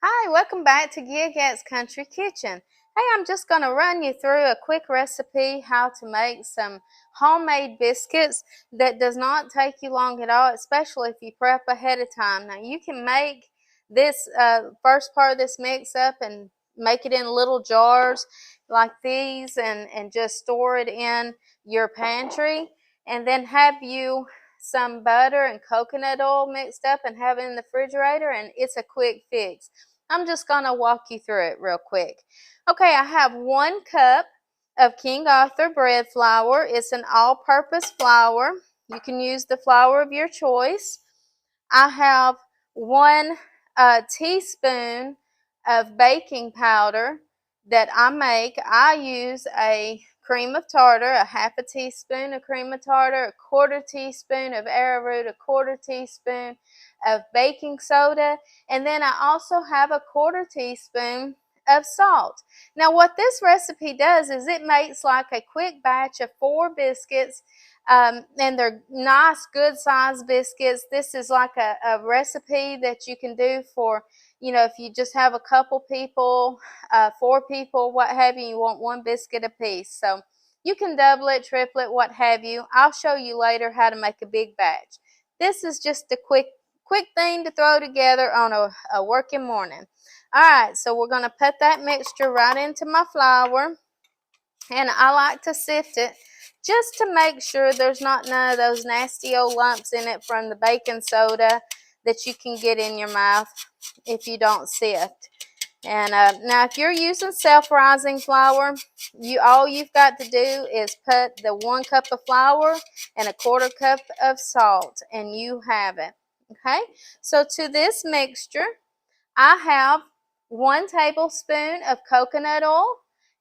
Hi, welcome back to Gilgat's Country Kitchen. Hey, I'm just going to run you through a quick recipe how to make some homemade biscuits that does not take you long at all, especially if you prep ahead of time. Now, you can make this first part of this mix up and make it in little jars like these and just store it in your pantry, and then have you some butter and coconut oil mixed up and have it in the refrigerator, and it's a quick fix. I'm just going to walk you through it real quick. Okay, I have 1 cup of King Arthur bread flour. It's an all-purpose flour. You can use the flour of your choice. I have 1 teaspoon of baking powder that I make. I use a cream of tartar, a half a teaspoon of cream of tartar, a 1/4 teaspoon of arrowroot, a 1/4 teaspoon of baking soda, and then I also have a 1/4 teaspoon of salt. Now what this recipe does is it makes like a quick batch of 4 biscuits, and they're nice, good sized biscuits. This is like a recipe that you can do for, if you just have a couple people, 4 people, what have you, you want 1 biscuit a piece. So you can double it, triple it, what have you. I'll show you later how to make a big batch. This is just a quick thing to throw together on a working morning. All right, so we're going to put that mixture right into my flour, and I like to sift it just to make sure there's not none of those nasty old lumps in it from the baking soda that you can get in your mouth if you don't sift. And now if you're using self-rising flour, all you've got to do is put the 1 cup of flour and a 1/4 cup of salt, and you have it. Okay, so to this mixture, I have 1 tablespoon of coconut oil,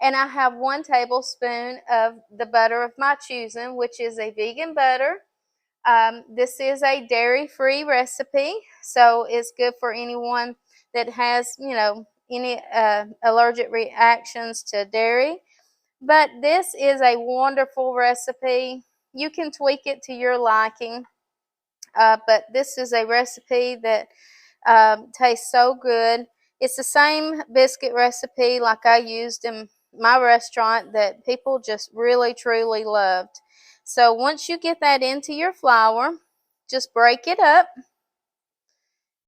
and I have 1 tablespoon of the butter of my choosing, which is a vegan butter. This is a dairy-free recipe, so it's good for anyone that has, any allergic reactions to dairy. But this is a wonderful recipe. You can tweak it to your liking, but this is a recipe that tastes so good. It's the same biscuit recipe like I used in my restaurant that people just really truly loved. So once you get that into your flour, just break it up.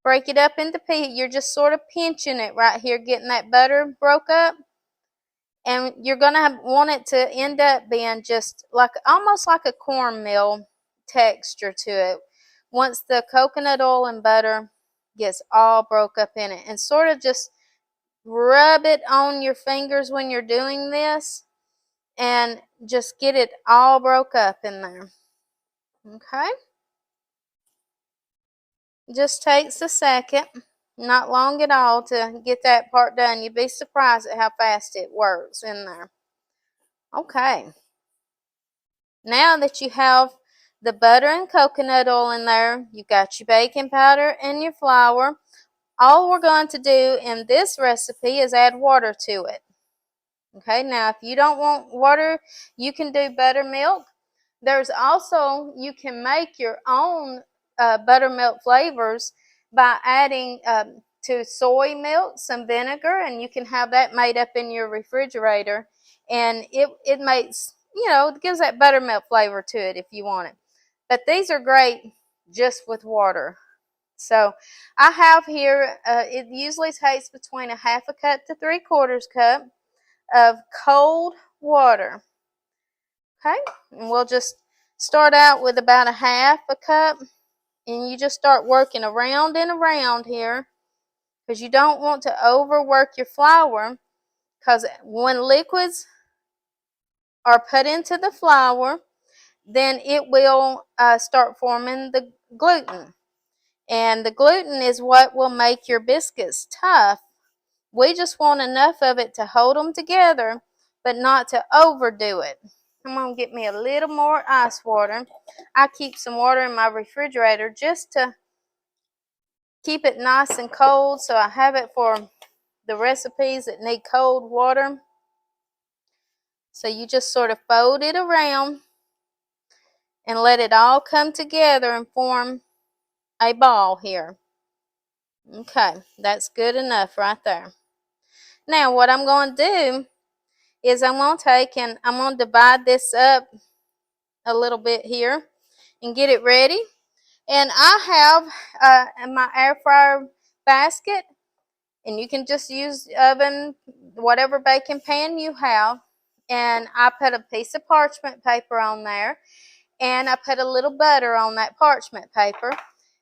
Break it up into pieces. You're just sort of pinching it right here, getting that butter broke up. And you're going to want it to end up being just like almost like a cornmeal texture to it. Once the coconut oil and butter gets all broke up in it, and sort of just rub it on your fingers when you're doing this, and just get it all broke up in there. Okay, just takes a second, not long at all, to get that part done. You'd be surprised at how fast it works in there. Okay, now that you have the butter and coconut oil in there, you've got your baking powder and your flour. All we're going to do in this recipe is add water to it. Okay, now if you don't want water, you can do buttermilk. There's also, you can make your own buttermilk flavors by adding to soy milk some vinegar, and you can have that made up in your refrigerator, and it makes, it gives that buttermilk flavor to it if you want it. But these are great just with water. So I have here, it usually takes between a 1/2 cup to 3/4 cup of cold water. Okay, and we'll just start out with about a 1/2 cup, and you just start working around and around here, because you don't want to overwork your flour, because when liquids are put into the flour, then it will start forming the gluten. And the gluten is what will make your biscuits tough. We just want enough of it to hold them together, but not to overdo it. I'm going to get me a little more ice water. I keep some water in my refrigerator just to keep it nice and cold, so I have it for the recipes that need cold water. So you just sort of fold it around and let it all come together and form a ball here. Okay, that's good enough right there. Now what I'm going to do is I'm going to take and I'm going to divide this up a little bit here and get it ready. And I have in my air fryer basket, and you can just use oven, whatever baking pan you have. And I put a piece of parchment paper on there, and I put a little butter on that parchment paper.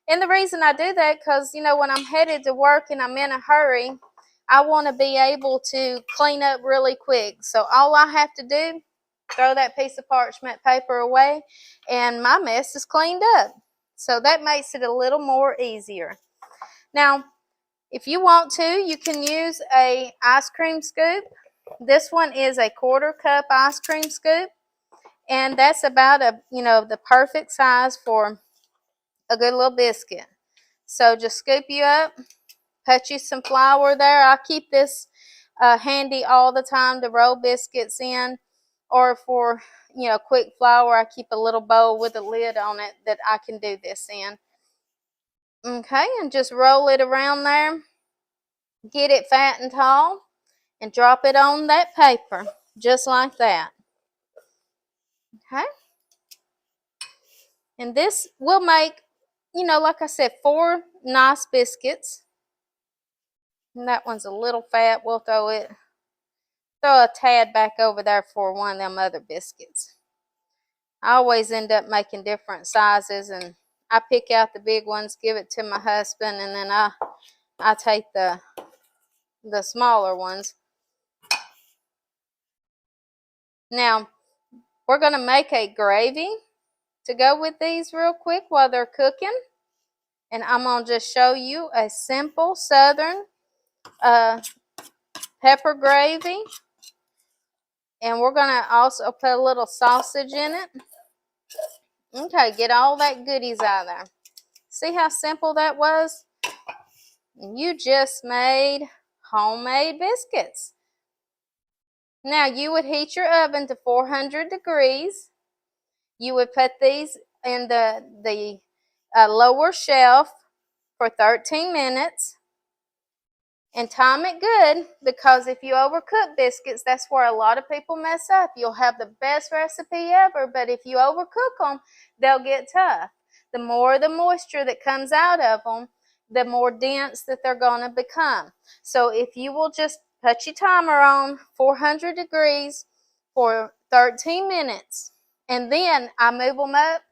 And the reason I do that, because when I'm headed to work and I'm in a hurry, I want to be able to clean up really quick. So all I have to do, throw that piece of parchment paper away, and my mess is cleaned up. So that makes it a little more easier. Now, if you want to, you can use a ice cream scoop. This one is a 1/4 cup ice cream scoop, and that's about the perfect size for a good little biscuit. So just scoop you up, put you some flour there. I keep this handy all the time to roll biscuits in, or for quick flour, I keep a little bowl with a lid on it that I can do this in. Okay, and just roll it around there, get it fat and tall, and drop it on that paper, just like that. Okay, and this will make, like I said, 4 nice biscuits. And that one's a little fat. We'll throw a tad back over there for one of them other biscuits. I always end up making different sizes, and I pick out the big ones, give it to my husband, and then I take the smaller ones. Now, we're going to make a gravy to go with these real quick while they're cooking. And I'm going to just show you a simple southern pepper gravy. And we're going to also put a little sausage in it. Okay, get all that goodies out of there. See how simple that was? You just made homemade biscuits. Now you would heat your oven to 400 degrees. You would put these in the lower shelf for 13 minutes. And time it good, because if you overcook biscuits, that's where a lot of people mess up. You'll have the best recipe ever, but if you overcook them, they'll get tough. The more the moisture that comes out of them, the more dense that they're going to become. So if you will just put your timer on 400 degrees for 13 minutes, and then I move them up,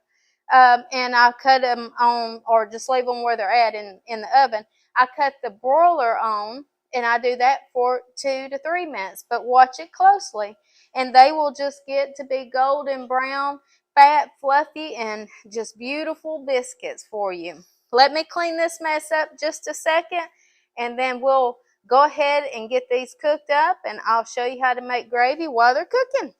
and I cut them on, or just leave them where they're at in the oven. I cut the broiler on, and I do that for 2 to 3 minutes, but watch it closely, and they will just get to be golden brown, fat, fluffy, and just beautiful biscuits for you. Let me clean this mess up just a second, and then we'll go ahead and get these cooked up, and I'll show you how to make gravy while they're cooking.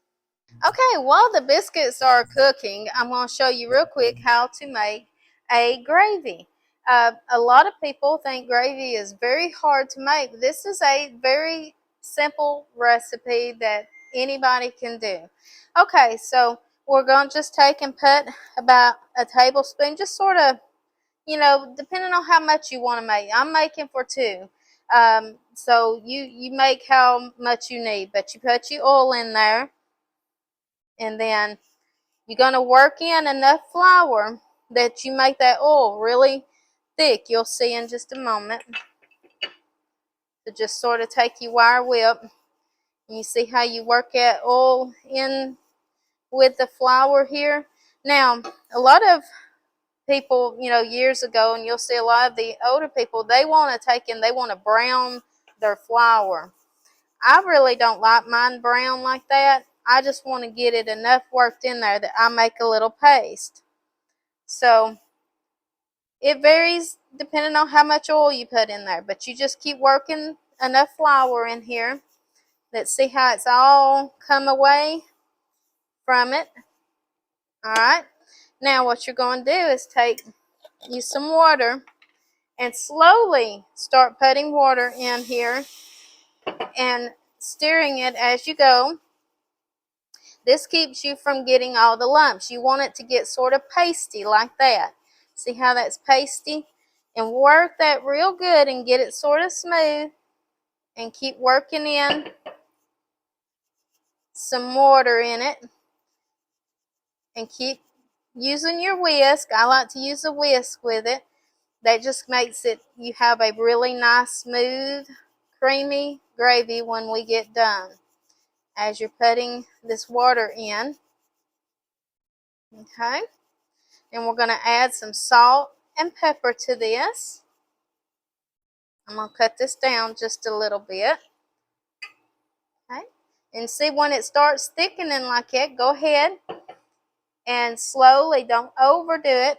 Okay, while the biscuits are cooking, I'm going to show you real quick how to make a gravy. A lot of people think gravy is very hard to make. This is a very simple recipe that anybody can do. Okay, so we're going to just take and put about a tablespoon, just sort of, depending on how much you want to make. I'm making for 2. So you make how much you need, but you put your oil in there. And then you're going to work in enough flour that you make that oil really thick. You'll see in just a moment. So just sort of take your wire whip. And you see how you work that oil in with the flour here. Now, a lot of people, years ago, and you'll see a lot of the older people, they want to brown their flour. I really don't like mine brown like that. I just want to get it enough worked in there that I make a little paste. So it varies depending on how much oil you put in there, but you just keep working enough flour in here. Let's see how it's all come away from it. All right. Now what you're going to do is use some water and slowly start putting water in here and stirring it as you go. This keeps you from getting all the lumps. You want it to get sort of pasty like that. See how that's pasty? and work that real good and get it sort of smooth, and keep working in some water in it, and keep using your whisk. I like to use a whisk with it. That just makes it, you have a really nice, smooth, creamy gravy when we get done. As you're putting this water in, okay, and we're going to add some salt and pepper to this. I'm going to cut this down just a little bit. Okay, and see when it starts thickening like that, go ahead and slowly, don't overdo it.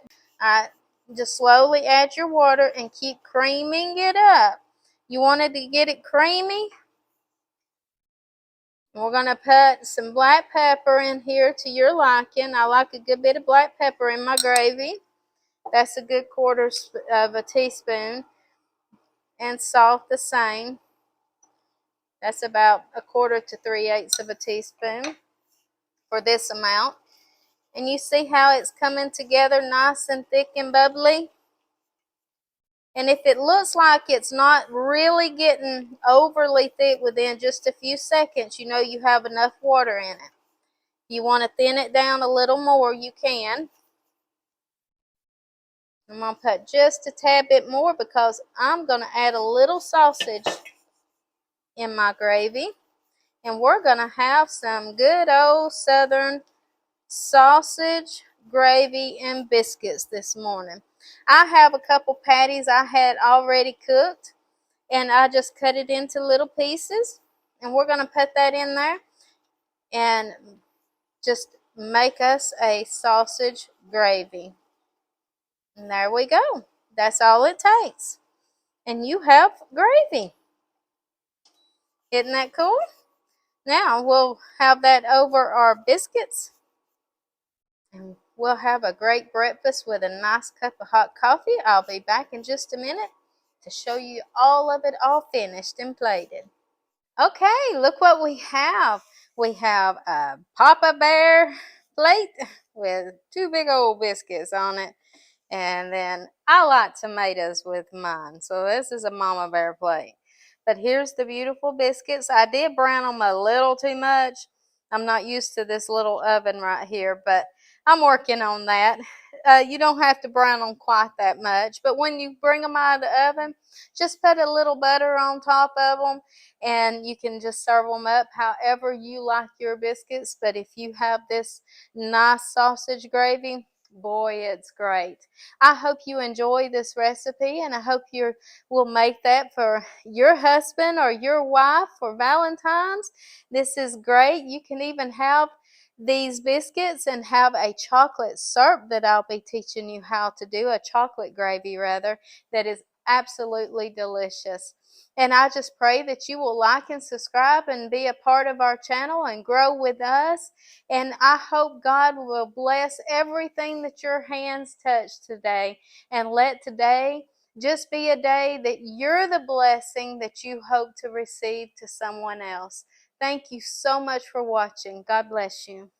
Just slowly add your water and keep creaming it up. You wanted to get it creamy. We're going to put some black pepper in here to your liking. I like a good bit of black pepper in my gravy. That's a good quarter of a teaspoon. And salt the same. That's about a quarter to 3/8 of a teaspoon for this amount. And you see how it's coming together nice and thick and bubbly? And if it looks like it's not really getting overly thick within just a few seconds, you know you have enough water in it. If you want to thin it down a little more, you can. I'm going to put just a tad bit more because I'm going to add a little sausage in my gravy. And we're going to have some good old Southern sausage, gravy, and biscuits this morning. I have a couple patties I had already cooked, and I just cut it into little pieces. And we're going to put that in there and just make us a sausage gravy. And there we go. That's all it takes. And you have gravy. Isn't that cool? Now we'll have that over our biscuits. And we'll have a great breakfast with a nice cup of hot coffee. I'll be back in just a minute to show you all of it all finished and plated. Okay, look what we have. We have a Papa Bear plate with 2 big old biscuits on it. And then I like tomatoes with mine. So this is a Mama Bear plate. But here's the beautiful biscuits. I did brown them a little too much. I'm not used to this little oven right here, but I'm working on that. You don't have to brown them quite that much. But when you bring them out of the oven, just put a little butter on top of them, and you can just serve them up however you like your biscuits. But if you have this nice sausage gravy, boy, it's great. I hope you enjoy this recipe, and I hope you will make that for your husband or your wife for Valentine's. This is great. You can even have these biscuits and have a chocolate syrup that I'll be teaching you how to do, a chocolate gravy rather, that is absolutely delicious. And I just pray that you will like and subscribe and be a part of our channel and grow with us. And I hope God will bless everything that your hands touch today. And let today just be a day that you're the blessing that you hope to receive to someone else. Thank you so much for watching. God bless you.